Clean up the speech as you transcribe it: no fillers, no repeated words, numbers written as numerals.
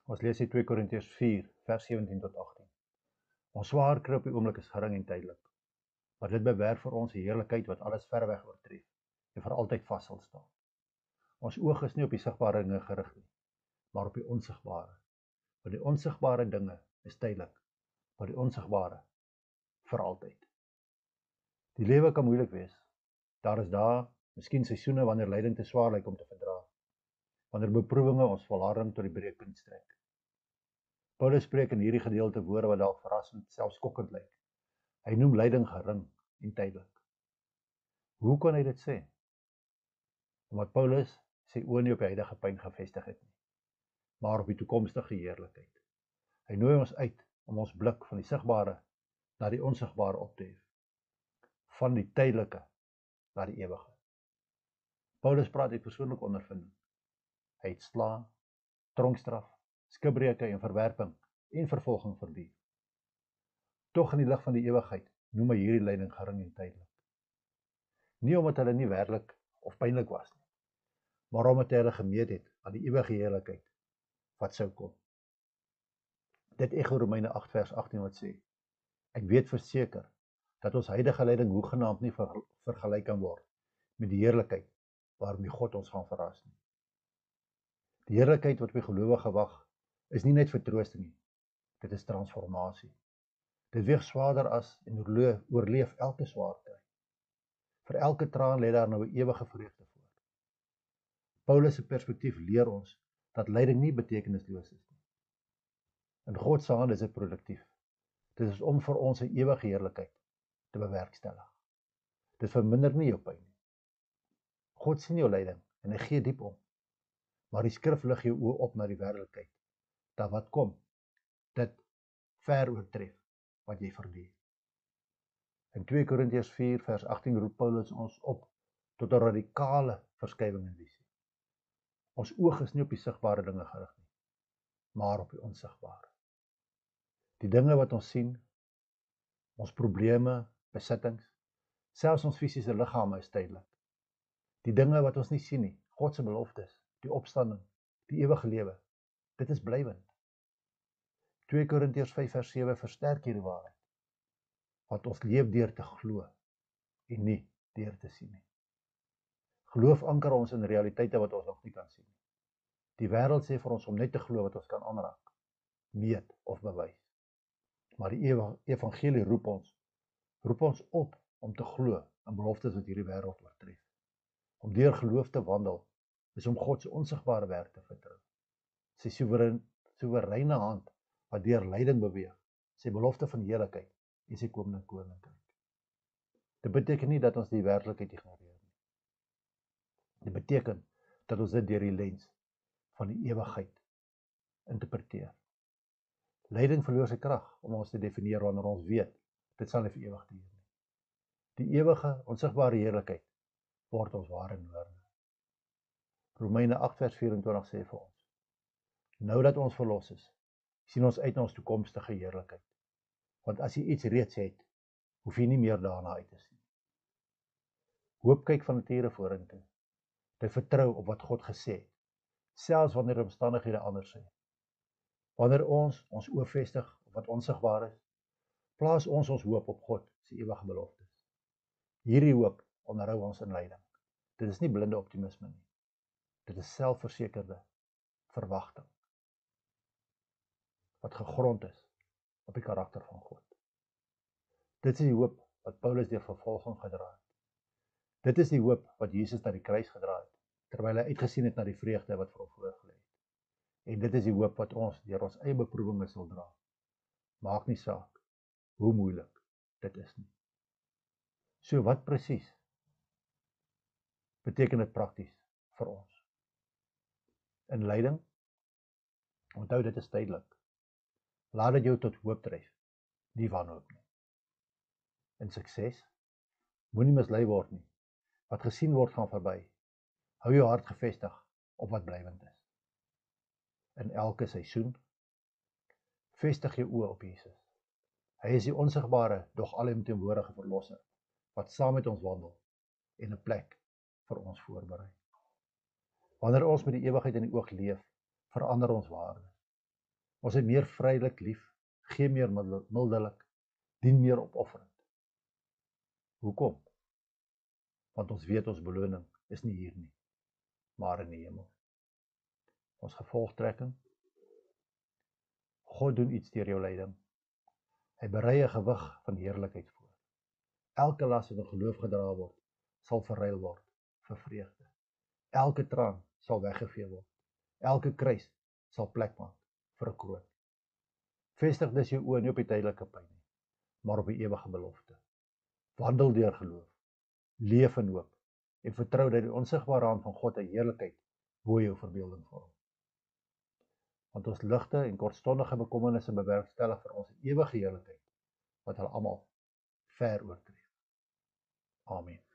Ons lees uit 2 Korintiërs 4, vers 17 tot 18. Ons swaar kry op die oomblik is gering en tydelik, maar dit bewerk vir ons die heerlikheid wat alles verreweg oortref en vir altyd vas sal staan. Ons oog is nie op die sigbare dinge gerig nie, maar op die onsigbare. Want die onsigbare dinge is tydelik, maar die onsigbare vir altyd. Die lewe kan moeilik wees. Daar is miskien seisoene wanneer lyding te swaar lyk om te verdra, wanneer beproewinge ons volharding tot die breekpunt strek. Paulus spreek in hierdie gedeelte woorde wat dalk verrassend, selfs skokkend lyk. Hy noem lyding gering en tydelik. Hoe kan hy dit sê? Omdat Paulus sy oë nie op die huidige pyn gefestig het nie, maar op die toekomstige heerlikheid. Hy nooi ons uit om ons blik van die sigbare na die onsigbare op te hef, van die tydelike na die ewige. Paulus praat uit persoonlike ondervinding. Hy het slae, tronkstraf, skipbreuke en verwerping en vervolging verduur. Tog in die lig van die ewigheid noem hy hierdie lyding gering en tydelik. Nie omdat hulle nie werklik of pynlik was nie, maar omdat hy hulle gemeet het aan die ewige heerlikheid wat sou kom. Dit echo Romeine 8 vers 18 wat sê: Ek weet verseker dat ons huidige lyding hoegenaamd nie vergelyk kan word met die heerlikheid waarmee God ons gaan verras nie. Die heerlikheid wat op die gelowige wag is nie net vertroosting nie, dit is transformasie. Dit weeg swaarder as en oorleef elke swaar kry. Vir elke traan lê daar nou 'n ewige vreugde voor. Paulus se perspektief leer ons dat lyding nie betekenisloos is nie. In God se hand is dit produktief. Dit is om vir ons 'n ewige heerlikheid te bewerkstellig. Dit verminder nie jou pyn nie. God sien jou lyding en hy gee diep om. Maar die skrif lig jou oë op na die werklikheid, dat wat kom, dit ver oortref wat jy verduur. In 2 Korintiërs 4 vers 18 roep Paulus ons op tot 'n radikale verskywing in visie. Ons oog is nie op die sigbare dinge gerig nie, maar op die onsigbare. Die dinge wat ons sien, ons probleme, besittings, selfs ons fisiese liggame is tydelik. Die dinge wat ons nie sien nie, God se beloftes, die opstanding, die ewige lewe, dit is blywend. 2 Korintiërs 5 vers 7 versterk hierdie waarheid. Want ons leef deur te glo en nie deur te sien nie. Geloof anker ons in realiteite wat ons nog nie kan sien nie. Die wêreld sê vir ons om net te glo wat ons kan aanraak, meet of bewys. Maar die evangelie roep ons op om te glo in beloftes wat hierdie wêreld oortref. Om deur geloof te wandel is om God se onsigbare werk te vertrou. Sy soewereine hand wat deur lyding beweeg, sy belofte van heerlikheid en sy komende koninkryk. Dit beteken nie dat ons die werklikheid ignoreer nie. Dit beteken dat ons dit deur die lens van die ewigheid interpreteer. Lyding verloor sy krag om ons te definieer wanneer ons weet, dit sal nie vir ewig duur nie. Die ewige, onsigbare heerlikheid word ons ware noorde. Romeine 8 vers 24 sê vir ons: Nou dat ons verlos is, sien ons uit na ons toekomstige heerlikheid. Want as jy iets reeds het, hoef jy nie meer daarna uit te sien. Hoop kyk van nature vorentoe. Dit vertrou op wat God gesê het, selfs wanneer omstandighede anders is. Wanneer ons oë vestig op wat onsigbaar is, plaas ons hoop op God se ewige beloftes. Hierdie hoop onderhou ons in lyding. Dit is nie blinde optimisme nie. Dit is selfversekerde verwagting wat gegrond is op die karakter van God. Dit is die hoop wat Paulus deur vervolging gedra het. Dit is die hoop wat Jesus na die kruis gedra het, terwyl hy uitgesien het na die vreugde wat vir hom voorgelê het. En dit is die hoop wat ons deur ons eie beproewinge sal dra. Maak nie saak hoe moeilik dit is nie. So wat presies beteken dit prakties vir ons? In lyding, onthou dit is tydelik. Laat dit jou tot hoop dryf, nie wanhoop nie. In sukses, moenie mislei word nie. Wat gesien word gaan verby. Hou jou hart gefestig op wat blywend is. In elke seisoen, vestig jou oë op Jesus. Hy is die onsigbare, dog alomteenwoordige verlosser, wat saam met ons wandel en 'n plek vir ons voorberei. Wanneer ons met die ewigheid in die oog leef, verander ons waardes. Ons is meer vrylik lief, gee meer mildelik, dien meer opofferend. Hoekom? Want ons weet ons beloning is nie hier nie, maar in die hemel. Ons gevolgtrekking. God doen iets deur jou lyding. Hy berei 'n gewig van heerlikheid voor. Elke las wat in geloof gedra word, sal verruil word vir vreugde. Elke traan sal weggevee word. Elke kruis sal plek maak vir 'n kroon. Vestig dus jou oë nie op die tydelike pyn nie, maar op die ewige belofte. Wandel deur geloof, leef in hoop en vertrou dat die onsigbare hand van God 'n heerlikheid bo jou verbeelding vorm. Want ons ligte en kortstondige bekommernisse bewerkstellig vir ons ewige heerlikheid wat hulle almal ver oortref. Amen.